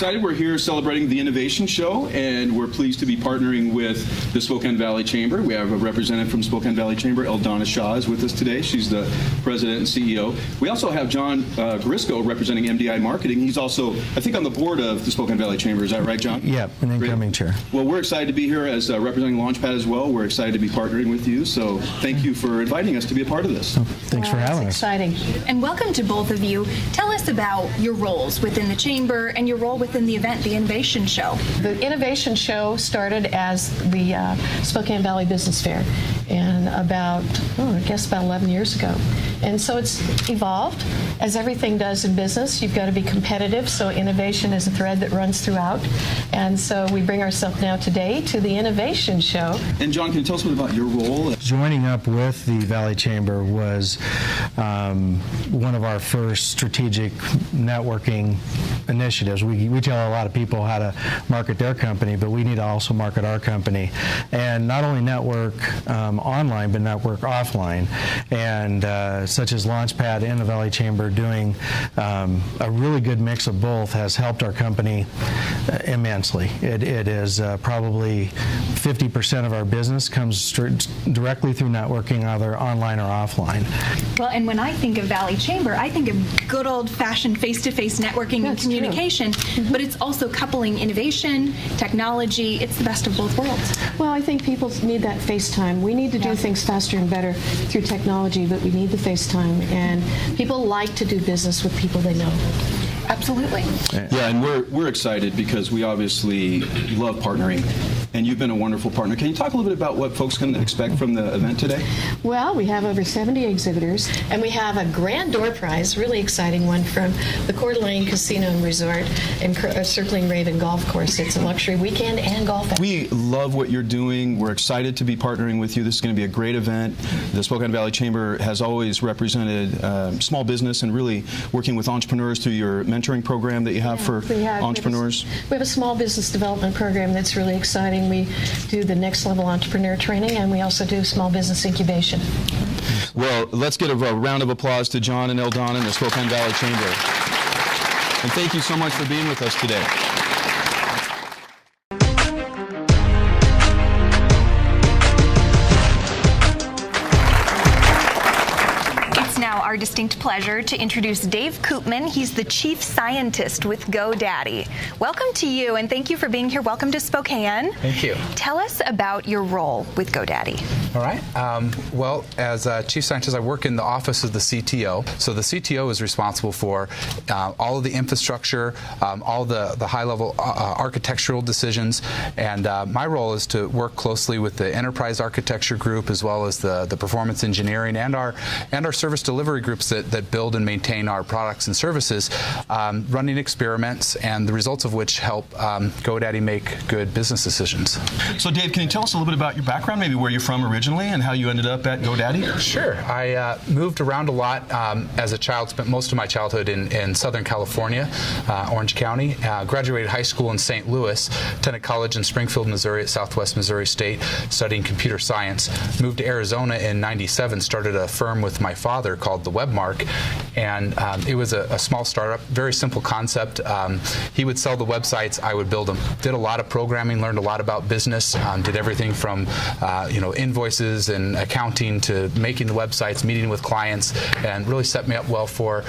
excited. We're here celebrating the Innovation Show, and we're pleased to be partnering with the Spokane Valley Chamber. We have a representative from Spokane Valley Chamber, Eldana Shaw, is with us today. She's the president and CEO. We also have John Grisco representing MDI Marketing. He's also, I think, on the board of the Spokane Valley Chamber. Is that right, John? Yeah, an incoming chair. Well, we're excited to be here as representing Launchpad as well. We're excited to be partnering with you, so thank you for inviting us to be a part of this. Thanks for having us. Exciting. And welcome to both of you. Tell us about your roles within the Chamber and your role within the event, the Innovation Show. The Innovation Show started as the Spokane Valley Business Fair, and about 11 years ago. And so it's evolved, as everything does in business. You've got to be competitive, so innovation is a thread that runs throughout. And so we bring ourselves now today to the Innovation Show. And John, can you tell us a bit about your role? Joining up with the Valley Chamber was one of our first strategic networking initiatives. We tell a lot of people how to market their company, but we need to also market our company. And not only network online, but network offline. And such as Launchpad and the Valley Chamber doing a really good mix of both has helped our company immensely. It is probably 50% of our business comes directly through networking, either online or offline. Well, and when I think of Valley Chamber, I think of good old-fashioned face-to-face networking and communication, but it's also coupling innovation, technology. It's the best of both worlds. Well, I think people need that FaceTime. We need to do things faster and better through technology, but we need the FaceTime, and people like to do business with people they know. Absolutely. Yeah, and we're excited because we obviously love partnering, and you've been a wonderful partner. Can you talk a little bit about what folks can expect from the event today? Well, we have over 70 exhibitors, and we have a grand door prize, really exciting one, from the Coeur d'Alene Casino and Resort and Circling Raven Golf Course. It's a luxury weekend and golf. We love what you're doing. We're excited to be partnering with you. This is going to be a great event. The Spokane Valley Chamber has always represented small business and really working with entrepreneurs through your mentoring program that you have for entrepreneurs. We have a small business development program that's really exciting. We do the next level entrepreneur training, and we also do small business incubation. Well, let's give a round of applause to John and Eldana and the Spokane Valley Chamber. And thank you so much for being with us today. Our distinct pleasure to introduce Dave Koopman. He's the chief scientist with GoDaddy. Welcome to you, and thank you for being here. Welcome to Spokane. Thank you. Tell us about your role with GoDaddy. All right. Well, as chief scientist, I work in the office of the CTO. So the CTO is responsible for all of the infrastructure, all the high-level architectural decisions, and my role is to work closely with the enterprise architecture group, as well as the performance engineering and our service delivery groups that build and maintain our products and services, running experiments, and the results of which help GoDaddy make good business decisions. So Dave, can you tell us a little bit about your background, maybe where you're from originally and how you ended up at GoDaddy? Sure. I moved around a lot as a child, spent most of my childhood in Southern California, Orange County, graduated high school in St. Louis, attended college in Springfield, Missouri at Southwest Missouri State, studying computer science, moved to Arizona in '97, started a firm with my father called the Webmark, and it was a small startup, very simple concept. He would sell the websites, I would build them. Did a lot of programming, learned a lot about business, did everything from invoices and accounting to making the websites, meeting with clients, and really set me up well for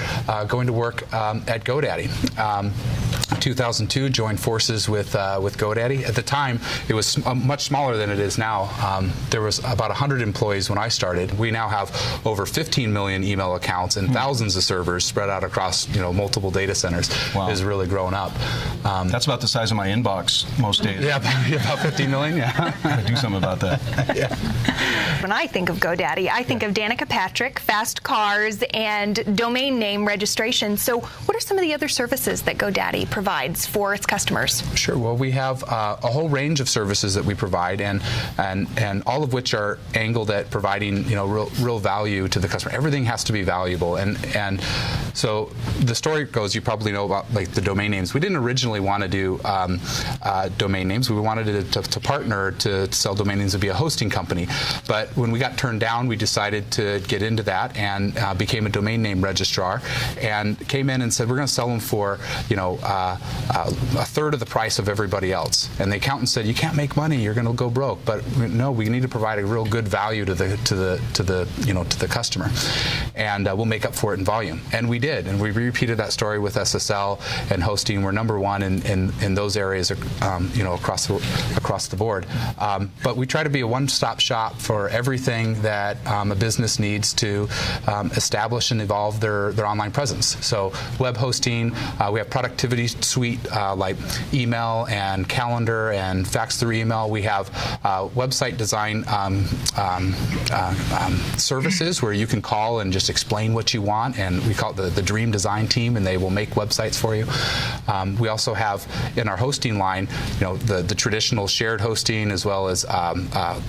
going to work at GoDaddy. 2002, joined forces with GoDaddy. At the time, it was much smaller than it is now. There was about 100 employees when I started. We now have over 15 million email accounts and thousands of servers spread out across multiple data centers. Wow. Is really grown up. That's about the size of my inbox most days. Yeah, about 15 million. Yeah, gotta do something about that. Yeah. When I think of GoDaddy, I think of Danica Patrick, fast cars, and domain name registration. So what are some of the other services that GoDaddy provides for its customers? Sure. Well, we have a whole range of services that we provide, and all of which are angled at providing real value to the customer. Everything has to be valuable, and so the story goes, you probably know about the domain names. We didn't originally want to do domain names. We wanted to partner to sell domain names and be a hosting company. But when we got turned down, we decided to get into that and became a domain name registrar, and came in and said we're going to sell them for a third of the price of everybody else. And the accountant said, "You can't make money. You're going to go broke." But no, we need to provide a real good value to the customer, and we'll make up for it in volume. And we did, and we repeated that story with SSL and hosting. We're number one in those areas, across the board. But we try to be a one-stop shop for everything that a business needs to establish and evolve their online presence. So web hosting, we have productivity suite like email and calendar and fax through email. We have website design services where you can call and just explain what you want, and we call it the Dream Design Team, and they will make websites for you. We also have in our hosting line, the traditional shared hosting, as well as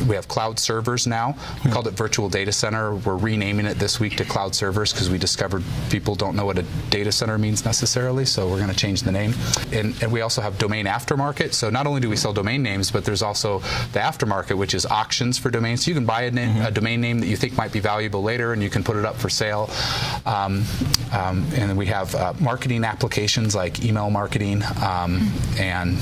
we have cloud servers now. We called it Virtual Data Center. We're renaming it this week to Cloud Servers because we discovered people don't know what a data center means necessarily, so we're going to change the name. And we also have domain aftermarket. So not only do we sell domain names, but there's also the aftermarket, which is auctions for domains. So you can buy a domain name that you think might be valuable later, and you can put it up for sale. And then we have marketing applications like email marketing, and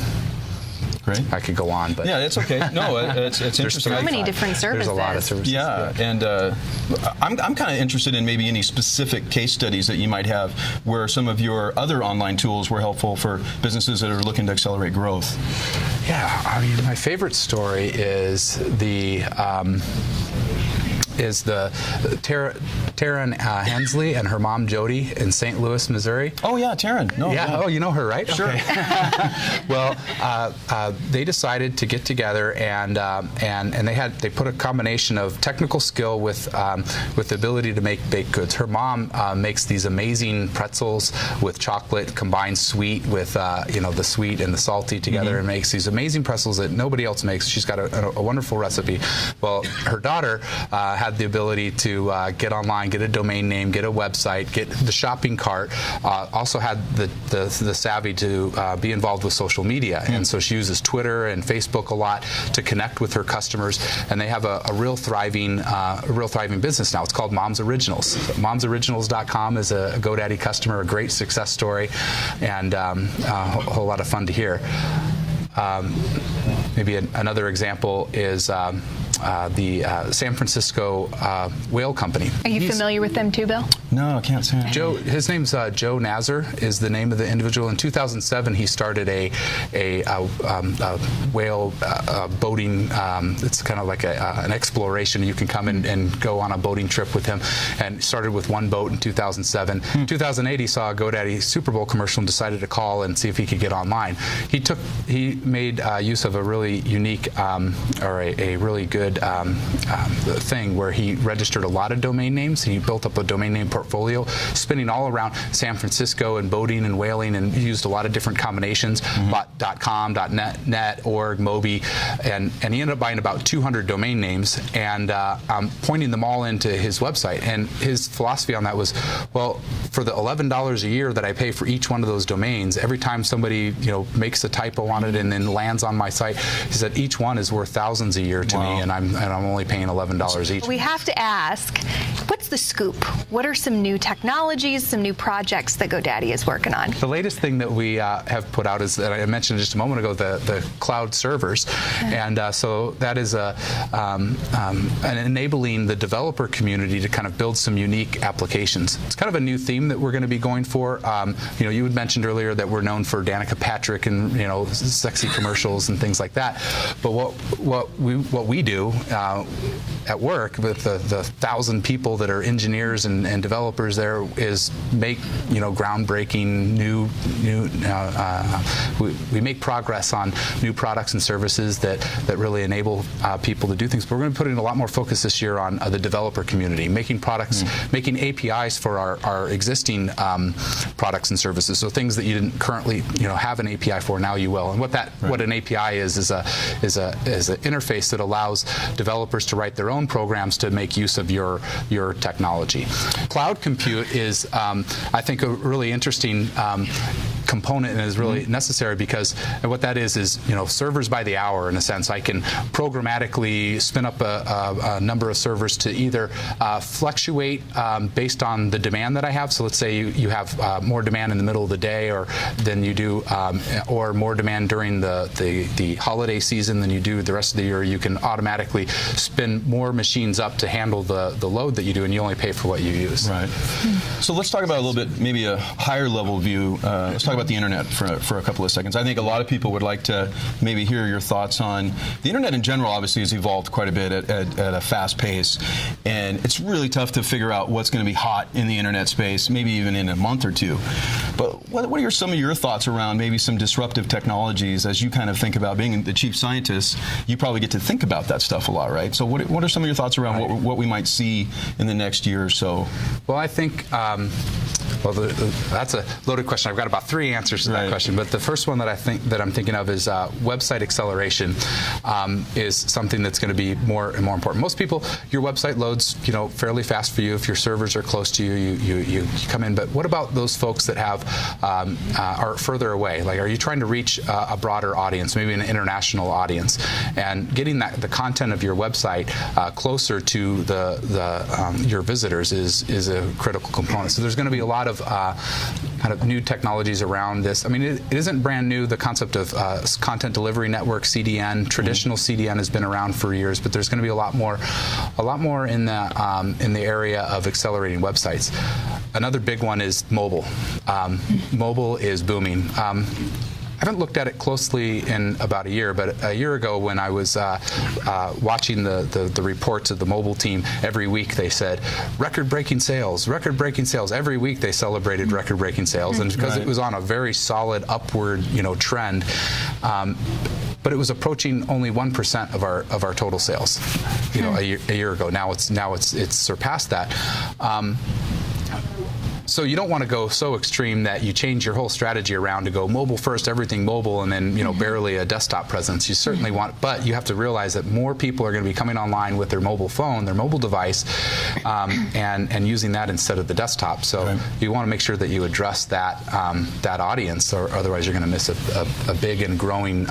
Great. I could go on, but yeah, it's okay. No, it's interesting. So many different services. There's a lot of services. Yeah, and I'm kind of interested in maybe any specific case studies that you might have where some of your other online tools were helpful for businesses that are looking to accelerate growth. Yeah, I mean, my favorite story is the Taryn Hensley and her mom Jody in St. Louis, Missouri. Oh yeah, Taryn. No, yeah. Oh, you know her, right? Sure. Okay. Well, they decided to get together and they put a combination of technical skill with the ability to make baked goods. Her mom makes these amazing pretzels with chocolate combined sweet with the sweet and the salty together, and makes these amazing pretzels that nobody else makes. She's got a wonderful recipe. Well, her daughter had the ability to get online, get a domain name, get a website, get the shopping cart. Also had the savvy to be involved with social media, and so she uses Twitter and Facebook a lot to connect with her customers. And they have a real thriving business now. It's called Mom's Originals. MomsOriginals.com is a GoDaddy customer, a great success story, and a whole lot of fun to hear. Maybe another example is the San Francisco Whale Company. Are you familiar with them too, Bill? No, I can't say. His name's Joe Nazar is the name of the individual. In 2007, he started a whale boating. It's kind of like an exploration. You can come and go on a boating trip with him. And started with one boat in 2007. 2008, he saw a GoDaddy Super Bowl commercial and decided to call and see if he could get online. He made use of a really unique or a really good thing where he registered a lot of domain names. He built up a domain name portfolio, spinning all around San Francisco and boating and whaling, and used a lot of different combinations. Bought .com, .net, .org, Mobi, and he ended up buying about 200 domain names and pointing them all into his website. And his philosophy on that was, well, for the $11 a year that I pay for each one of those domains, every time somebody makes a typo on it and then lands on my site, he said each one is worth thousands a year to me, and I'm only paying $11 each. We have to ask, what's the scoop? What are some new technologies, some new projects that GoDaddy is working on? The latest thing that we have put out is, that I mentioned just a moment ago, the cloud servers, and so that is an enabling the developer community to kind of build some unique applications. It's kind of a new theme that we're going to be going for. You had mentioned earlier that we're known for Danica Patrick and sexy commercials and things like that, but what we do at work with the 1,000 people that are engineers and developers there is make groundbreaking new we make progress on new products and services that really enable people to do things. But we're going to put in a lot more focus this year on the developer community, making products, making APIs for our existing products and services. So things that you didn't currently have an API for, now you will. And what an API is an interface that allows developers to write their own programs to make use of your technology. Cloud compute is, I think, a really interesting component and is really necessary, because what that is servers by the hour, in a sense. I can programmatically spin up a number of servers to either fluctuate based on the demand that I have. So let's say you have more demand in the middle of the day than you do, or more demand during the holiday season than you do the rest of the year. You can automatically spin more machines up to handle the load that you do, and you only pay for what you use. Right. So let's talk about a little bit, maybe a higher level view. Let's talk about the internet for a couple of seconds. I think a lot of people would like to maybe hear your thoughts on the internet in general. Obviously, has evolved quite a bit at a fast pace, and it's really tough to figure out what's going to be hot in the internet space, maybe even in a month or two. But what are some of your thoughts around maybe some disruptive technologies as you kind of think about being the chief scientist? You probably get to think about that stuff a lot, right? So what are some of your thoughts around what we might see in the next year or so? Well, I think that's a loaded question. I've got about 3 answers to that question, but the first one that I'm thinking of is website acceleration is something that's going to be more and more important. Most people, your website loads fairly fast for you if your servers are close to you. You come in, but what about those folks that are further away? Like, are you trying to reach a broader audience, maybe an international audience, and getting the content of your website closer to your visitors is a critical component. So there's going to be a lot of kind of new technologies around this. I mean, it isn't brand new. The concept of content delivery network, CDN, traditional CDN has been around for years, but there's going to be a lot more in the area of accelerating websites. Another big one is mobile. Mobile is booming. I haven't looked at it closely in about a year, but a year ago when I was watching the reports of the mobile team, every week they said record-breaking sales, record-breaking sales. Every week they celebrated record-breaking sales, and because it was on a very solid upward trend. But it was approaching only 1% of our total sales, a year ago. Now it's surpassed that. So you don't want to go so extreme that you change your whole strategy around to go mobile first, everything mobile, and then barely a desktop presence. You certainly want, but you have to realize that more people are going to be coming online with their mobile phone, their mobile device, and using that instead of the desktop. So you want to make sure that you address that audience, or otherwise you're going to miss a big and growing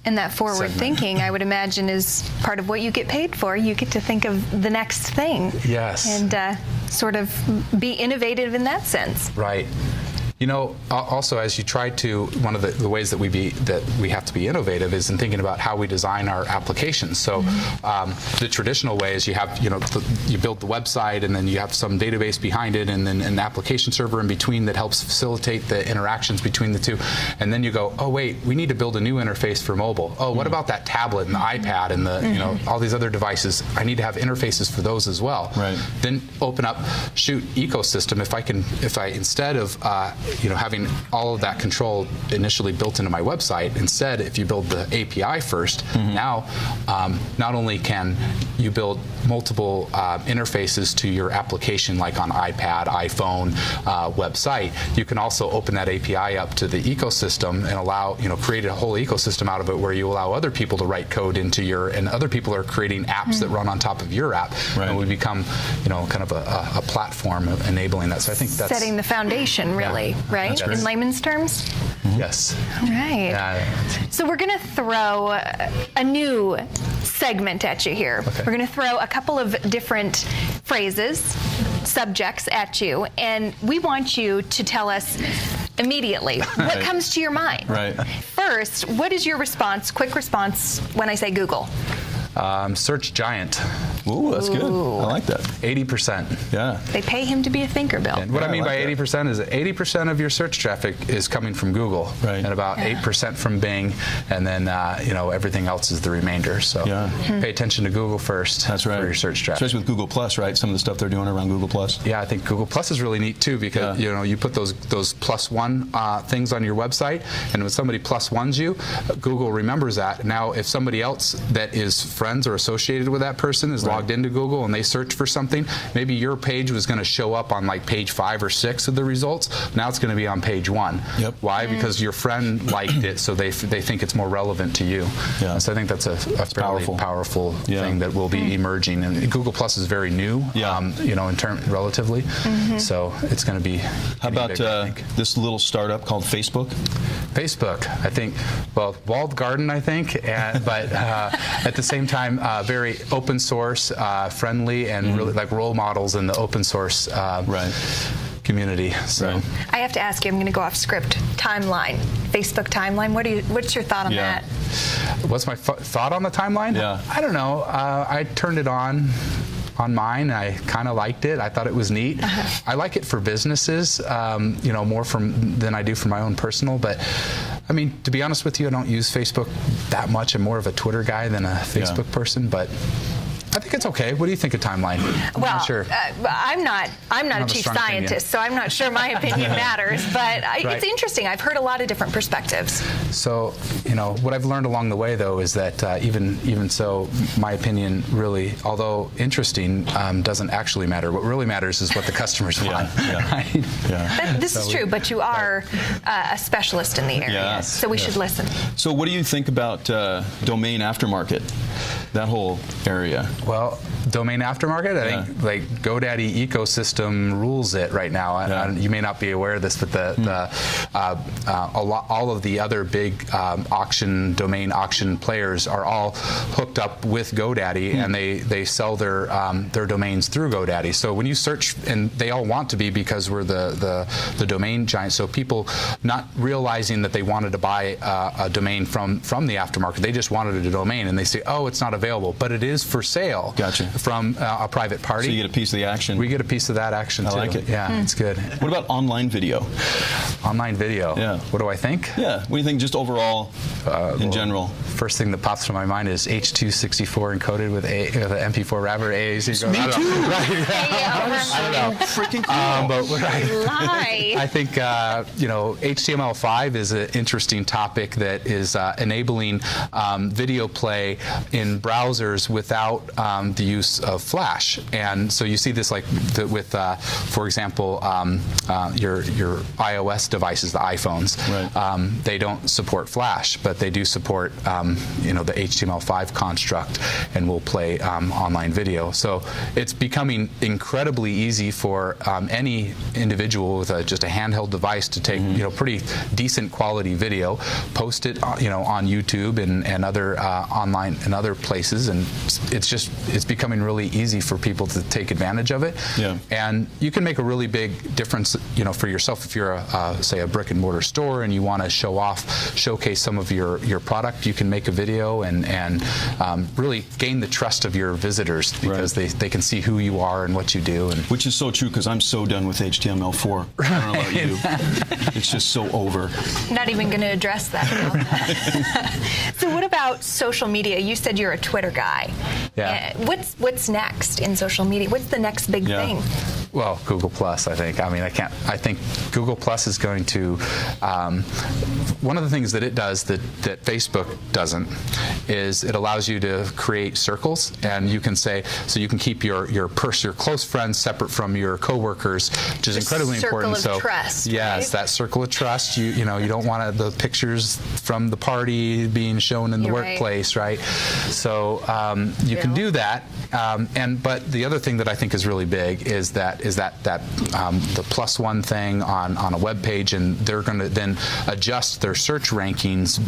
And that forward thinking, I would imagine, is part of what you get paid for. You get to think of the next thing. Yes. And sort of be innovative in that sense. Right. Also, as you try to, one of the ways that we have to be innovative is in thinking about how we design our applications. So the traditional way is you have, you build the website, and then you have some database behind it, and then an application server in between that helps facilitate the interactions between the two. And then you go, oh wait, we need to build a new interface for mobile. Oh, what about that tablet and the iPad and the all these other devices? I need to have interfaces for those as well. Right. Then open up, ecosystem. If I instead of having all of that control initially built into my website, instead, if you build the API first, now not only can you build multiple interfaces to your application, like on iPad, iPhone, website, you can also open that API up to the ecosystem and allow, create a whole ecosystem out of it where you allow other people to write code into and other people are creating apps that run on top of your app, and we become, kind of a platform enabling that. So I think that's setting the foundation, really, right? In layman's terms? Yes. All right. So we're going to throw a new segment at you here. Okay. We're going to throw a couple of different phrases, subjects at you, and we want you to tell us immediately what comes to your mind. Right. First, what is your response, quick response, when I say Google? Search giant. Ooh, that's good. I like that. 80%. Yeah. They pay him to be a thinker, Bill. And what I mean by 80% is that 80% of your search traffic is coming from Google, and about 8% from Bing, and then everything else is the remainder. So pay attention to Google first. That's right. For your search traffic. Especially with Google Plus, right? Some of the stuff they're doing around Google Plus. Yeah, I think Google Plus is really neat too, because you put those +1 things on your website, and when somebody +1s you, Google remembers that. Now, if somebody else that is friends or associated with that person is logged into Google and they search for something, maybe your page was going to show up on like page 5 or 6 of the results. Now it's going to be on page 1. Yep. Why? Because your friend liked it, so they think it's more relevant to you. Yeah. So I think that's a fairly powerful thing that will be emerging. And Google Plus is very new, in term relatively. So it's going to be. How about big, I think. this little startup called Facebook? Facebook, I think, well, walled garden, I think, but at the same time, very open source, friendly, and really like role models in the open source community. So I have to ask you, I'm going to go off script. Timeline, Facebook timeline. What's your thought on that? What's my thought on the timeline? Yeah. I don't know. I turned it on mine. I kind of liked it. I thought it was neat. I like it for businesses, more than I do for my own personal. But I mean, to be honest with you, I don't use Facebook that much. I'm more of a Twitter guy than a Facebook person. But I think it's okay. What do you think of timeline? Well, sure. I'm not a chief scientist, so I'm not sure my opinion matters. But it's interesting. I've heard a lot of different perspectives. So, what I've learned along the way, though, is that even so, my opinion really, although interesting, doesn't actually matter. What really matters is what the customers want. Right? This is true, but you are a specialist in the area, Yes. so we should listen. So what do you think about domain aftermarket, that whole area? Well, domain aftermarket, I think like GoDaddy ecosystem rules it right now. You may not be aware of this, but all of the other big domain auction players are all hooked up with GoDaddy, and they sell their domains through GoDaddy. So when you search, and they all want to be, because we're the domain giant. So people not realizing that they wanted to buy a domain from the aftermarket, they just wanted a domain, and they say, oh, it's not available, but it is for sale. Gotcha. From a private party. So you get a piece of the action. We get a piece of that action, too. I like it. Yeah, it's good. What about online video? Online video? Yeah. What do I think? Yeah. What do you think just overall, in general? First thing that pops to my mind is H.264 encoded with an MP4 wrapper. AAC. Me too. I don't know. Freaking cool. But I think HTML5 is an interesting topic that is enabling video play in browsers without the use of Flash. And so you see this like with, for example, your iOS devices, the iPhones. Right. They don't support Flash, but they do support the HTML5 construct, and will play online video. So it's becoming incredibly easy for any individual with just a handheld device to take pretty decent quality video, post it on YouTube and other online and other places, and it's becoming really easy for people to take advantage of it. Yeah. And you can make a really big difference, for yourself if you're say a brick and mortar store and you want to showcase some of your product. You can make a video and really gain the trust of your visitors, because they can see who you are and what you do. And which is so true, because I'm so done with HTML4. I don't know about you. It's just so over. Not even going to address that. So what about social media? You said you're a Twitter guy. Yeah. What's next in social media? What's the next big thing? Well, Google Plus, I think. I think Google Plus is going to, one of the things that it does that Facebook doesn't is it allows you to create circles, and you can say, so you can keep your close friends separate from your coworkers, which is incredibly important. Circle of trust. Yes, that circle of trust. You don't want the pictures from the party being shown in the workplace, right? So you can do that. But the other thing that I think is really big is that the +1 thing on a web page, and they're going to then adjust their search rankings,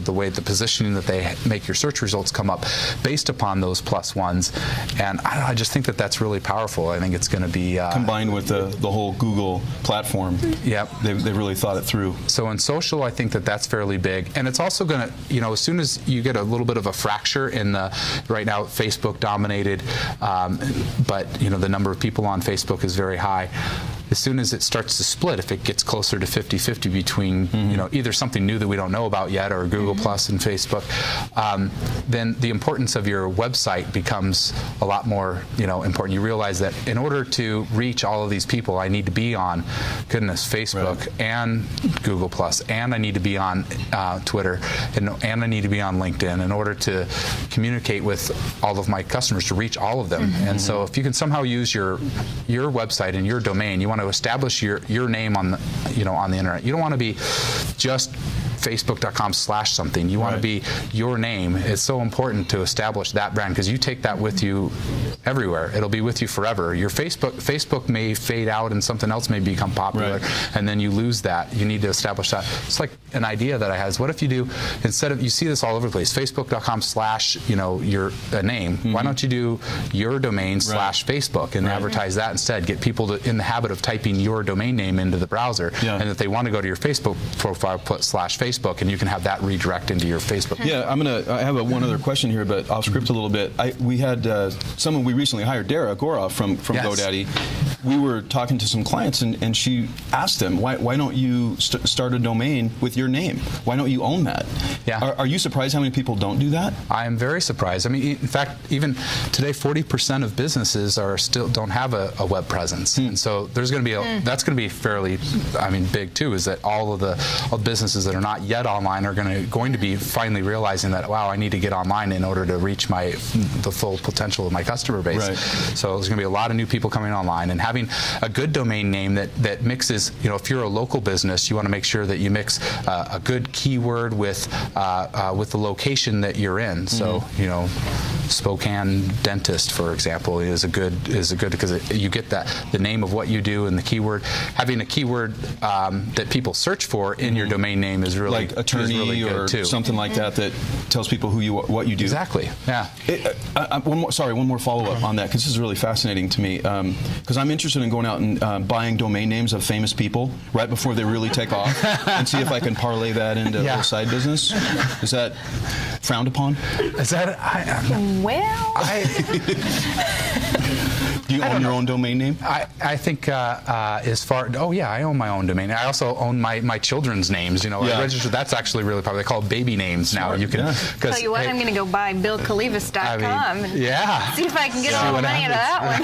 the way the positioning that they make your search results come up based upon those +1s. And I just think that that's really powerful. I think it's going to be combined with the whole Google platform. Yep. They really thought it through. So in social, I think that's fairly big, and it's also going to, as soon as you get a little bit of a fracture in right now Facebook dominated, but the number of people on Facebook is very high. as soon as it starts to split, if it gets closer to 50-50 between either something new that we don't know about yet or Google Plus and Facebook, then the importance of your website becomes a lot more important. You realize that in order to reach all of these people, I need to be on Facebook and Google Plus, and I need to be on Twitter, and I need to be on LinkedIn in order to communicate with all of my customers, to reach all of them. And so if you can somehow use your website and your domain, you want to establish your name on the internet. You don't want to be just facebook.com/something. You want to be your name. It's so important to establish that brand, because you take that with you everywhere. It'll be with you forever. Your Facebook may fade out and something else may become popular, and then you lose that. You need to establish that. It's like an idea that I had is, what if you do, instead of, you see this all over the place, facebook.com/ your name, why don't you do your domain /Facebook and advertise that instead? Get people in the habit of typing your domain name into the browser, and if they want to go to your Facebook profile, put /Facebook, and you can have that redirect into your Facebook. Yeah, I have one other question here, but off script a little bit. We had someone we recently hired, Dara Goroff from GoDaddy. We were talking to some clients, and she asked them, why don't you start a domain with your name? Why don't you own that? Yeah. Are you surprised how many people don't do that? I am very surprised. I mean, in fact, even today, 40% of businesses don't have a web presence, and so there's going to be that's going to be fairly, big too. Is that all the businesses that are not yet online are going to be finally realizing that, wow, I need to get online in order to reach the full potential of my customer base. So there's going to be a lot of new people coming online, and having a good domain name that mixes, if you're a local business, you want to make sure that you mix a good keyword with the location that you're in. So Spokane dentist, for example, is a good because you get the name of what you do and the keyword. Having a keyword that people search for in your domain name is really, like attorney really good or too. Something like that tells people what you do. Exactly. Yeah. One more follow-up on that, because this is really fascinating to me, because I'm interested in going out and buying domain names of famous people right before they really take off and see if I can parlay that into a little side business. Is that frowned upon? Is that Do you own your own domain name? I think I own my own domain. I also own my children's names. I registered. That's actually really popular. They call it baby names now. You can. Tell you what, I'm going to go buy BillKalivas.com. See if I can get all the money out of that one.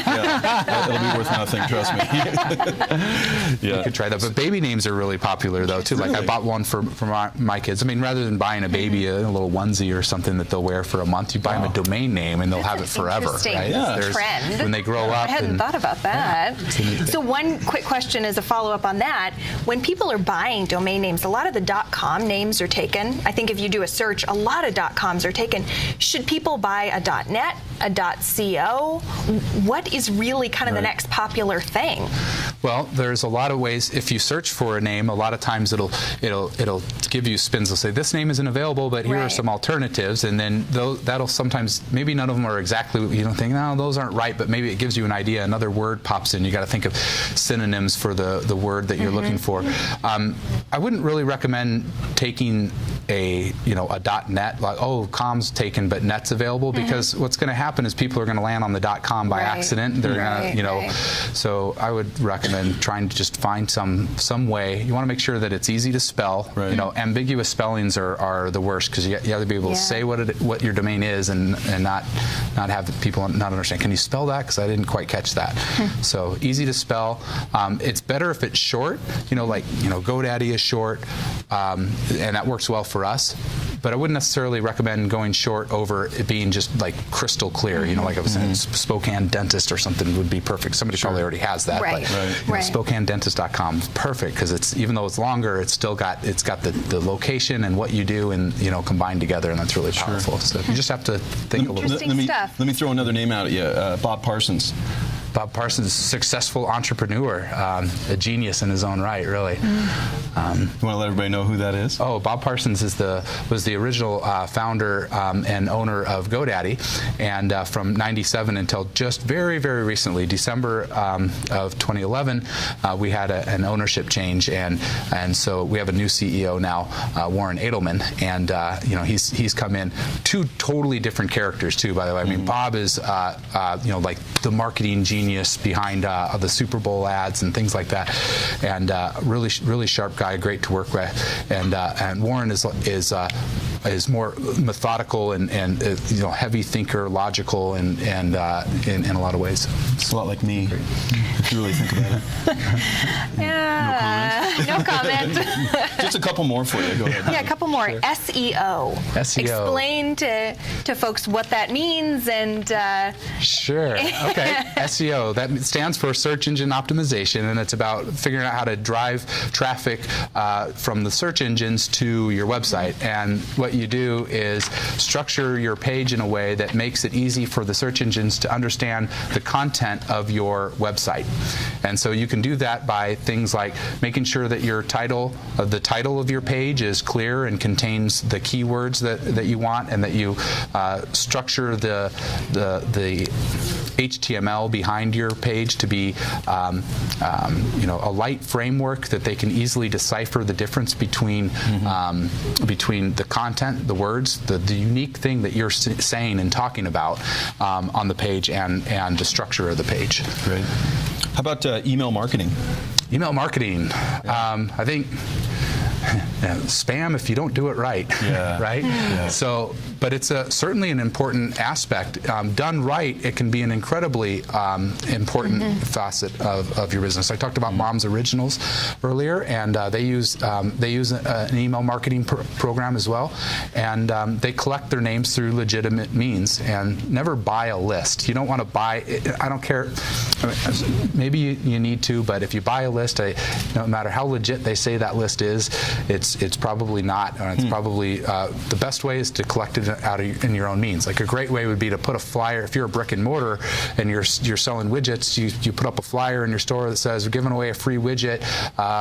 It'll be worth nothing. Trust me. You could try that. But baby names are really popular though too. Really? Like I bought one for my kids. Rather than buying a baby a little onesie or something that they'll wear for a month, you buy them a domain name and they'll have it forever. Right? Trend. When they grow up. I hadn't thought about that. So one quick question as a follow-up on that. When people are buying domain names, a lot of the .com names are taken. I think if you do a search, a lot of .coms are taken. Should people buy a .net, a .co? What is really kind of the next popular thing? Well, there's a lot of ways. If you search for a name, a lot of times it'll give you spins. It'll say this name isn't available, but here are some alternatives, and then that'll sometimes, maybe none of them are exactly, you don't think, no, those aren't right, but maybe it gives you an idea. Another word pops in. You got to think of synonyms for the word that you're looking for. I wouldn't really recommend taking a .net, like, com's taken but net's available, because what's going to happen is people are going to land on the .com by accident. They're going to, so I would recommend trying to just find some way. You want to make sure that it's easy to spell. Ambiguous spellings are the worst, because you have to be able to say what your domain is and not have people not understand. Can you spell that? Because I didn't quite catch that. So easy to spell. It's better if it's short. GoDaddy is short, and that works well for us. But I wouldn't necessarily recommend going short over it being just like crystal clear. Like I was saying, Spokane dentist or something would be perfect. Somebody probably already has that. But SpokaneDentist.com is perfect, because it's, even though it's longer, it's got the location and what you do and combined together, and that's really powerful. So you just have to think a little bit. Let me throw another name out at you, Bob Parsons. Bob Parsons, successful entrepreneur, a genius in his own right, really. You want to let everybody know who that is? Oh, Bob Parsons was the original founder and owner of GoDaddy, and from '97 until just very, very recently, December of 2011, we had an ownership change, and so we have a new CEO now, Warren Edelman, and he's come in. Two totally different characters too, by the way. Bob is like the marketing genius genius behind the Super Bowl ads and things like that, and really sharp guy, great to work with. And Warren is more methodical and heavy thinker, logical, and in a lot of ways. It's a lot like me, if you really think about it. Yeah. No comment. Just a couple more for you. Go ahead. Yeah, a couple more. Sure. SEO. SEO. Explain to folks what that means and. Sure. Okay. SEO. That stands for search engine optimization, and it's about figuring out how to drive traffic from the search engines to your website. And what you do is structure your page in a way that makes it easy for the search engines to understand the content of your website. And so you can do that by things like making sure that your the title of your page is clear and contains the keywords that you want, and that you structure the HTML behind your page to be a light framework that they can easily decipher the difference between the content, the words, the unique thing that you're saying and talking about on the page, and the structure of the page. Great. How about email marketing? Email marketing. Yeah. I think spam if you don't do it right. Yeah. Right? Yeah. So, but it's certainly an important aspect. Done right, it can be an incredibly important facet of your business. I talked about Mom's Originals earlier, and they use an email marketing program as well, and they collect their names through legitimate means, and never buy a list. You don't want to buy. I don't care. Maybe you need to, but if you buy a list, no matter how legit they say that list is, it's probably not. It's probably the best way is to collect it out in your own means. Like a great way would be to put a flyer. If you're a brick and mortar and you're selling widgets, you put up a flyer in your store that says we're giving away a free widget.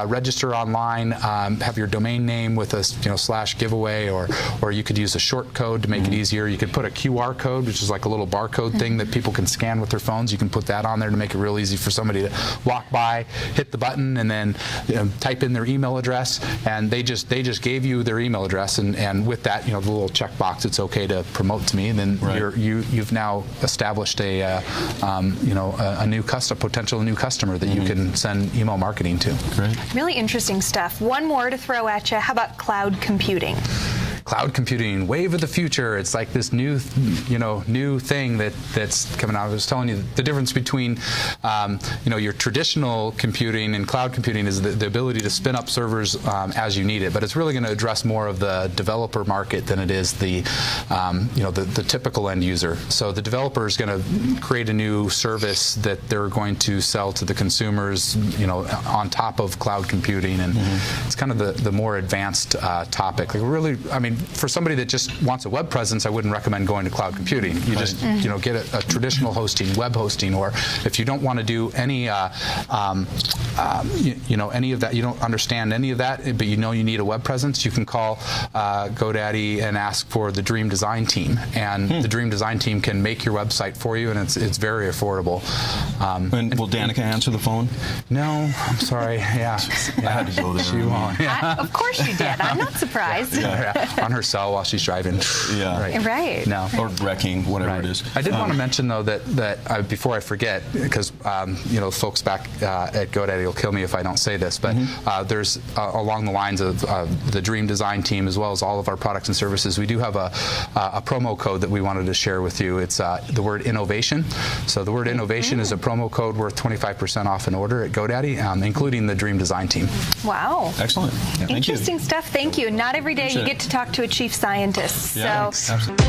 Register online. Have your domain name with a /giveaway, or you could use a short code to make it easier. You could put a QR code, which is like a little barcode thing that people can scan with their phones. You can put that on there to make it real easy for somebody to walk by, hit the button, and then type in their email address, and they just gave you their email address, and with that, the little checkbox, it's okay to promote to me, and then you've now established a potential new customer that you can send email marketing to. Great. Really interesting stuff. One more to throw at you. How about cloud computing? Cloud computing, wave of the future. It's like this new thing that's coming out. I was telling you the difference between, your traditional computing and cloud computing is the ability to spin up servers as you need it. But it's really going to address more of the developer market than it is the typical end user. So the developer is going to create a new service that they're going to sell to the consumers, on top of cloud computing, and it's kind of the more advanced topic. Like really, for somebody that just wants a web presence, I wouldn't recommend going to cloud computing. You just get a traditional hosting, web hosting, or if you don't want to do any any of that, you don't understand any of that, but you need a web presence, you can call GoDaddy and ask for the Dream Design team, and the Dream Design team can make your website for you, and it's very affordable. And will Danica answer the phone? No, I'm sorry. Yeah, I had to go there. She won't. Yeah. Of course you did. I'm not surprised. On her cell while she's driving. Yeah. Right. No. Or wrecking, whatever it is. I did want to mention though that before I forget, because folks back at GoDaddy will kill me if I don't say this, but there's along the lines of the Dream Design team, as well as all of our products and services, we do have a promo code that we wanted to share with you. It's the word innovation. So the word innovation is a promo code worth 25% off an order at GoDaddy, including the Dream Design team. Wow. Excellent. Yeah, interesting stuff. Thank you. Not every day you get to talk to a chief scientist. Yeah, so. Absolutely.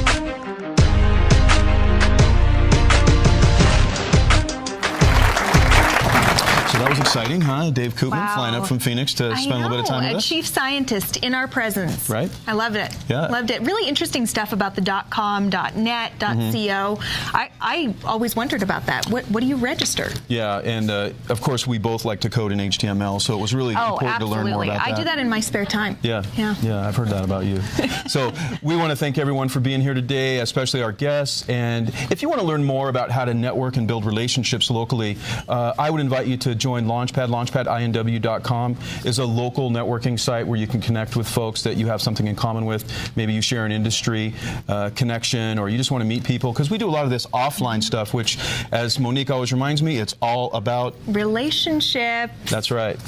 So that was exciting, huh? Dave Koopman flying up from Phoenix to spend a little bit of time with us. A chief scientist in our presence. Right. I loved it. Yeah. Loved it. Really interesting stuff about the .com, .net, .co. I always wondered about that. What do you register? Yeah, and of course we both like to code in HTML, so it was really important to learn more about that. I do that in my spare time. Yeah, I've heard that about you. So we want to thank everyone for being here today, especially our guests. And if you want to learn more about how to network and build relationships locally, I would invite you to join Launchpad. LaunchpadINW.com is a local networking site where you can connect with folks that you have something in common with. Maybe you share an industry connection, or you just want to meet people, because we do a lot of this offline stuff, which, as Monique always reminds me, it's all about relationship. That's right.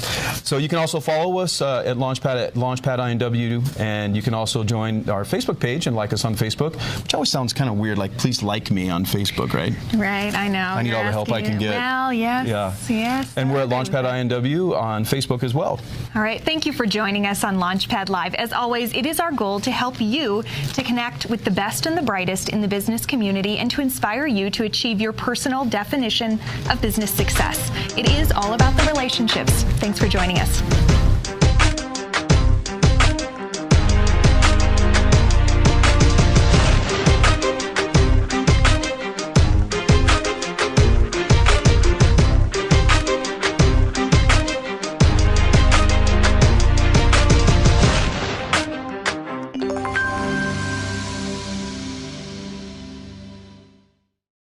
So you can also follow us at LaunchpadINW, and you can also join our Facebook page and like us on Facebook, which always sounds kind of weird, like please like me on Facebook, right? Right, I know. I need all the help I can get. Well, yes, yeah. yes. And we're at LaunchpadINW on Facebook as well. All right, thank you for joining us on Launchpad Live. As always, it is our goal to help you to connect with the best and the brightest in the business community and to inspire you to achieve your personal definition of business success. It is all about the relationships. Thanks for joining us.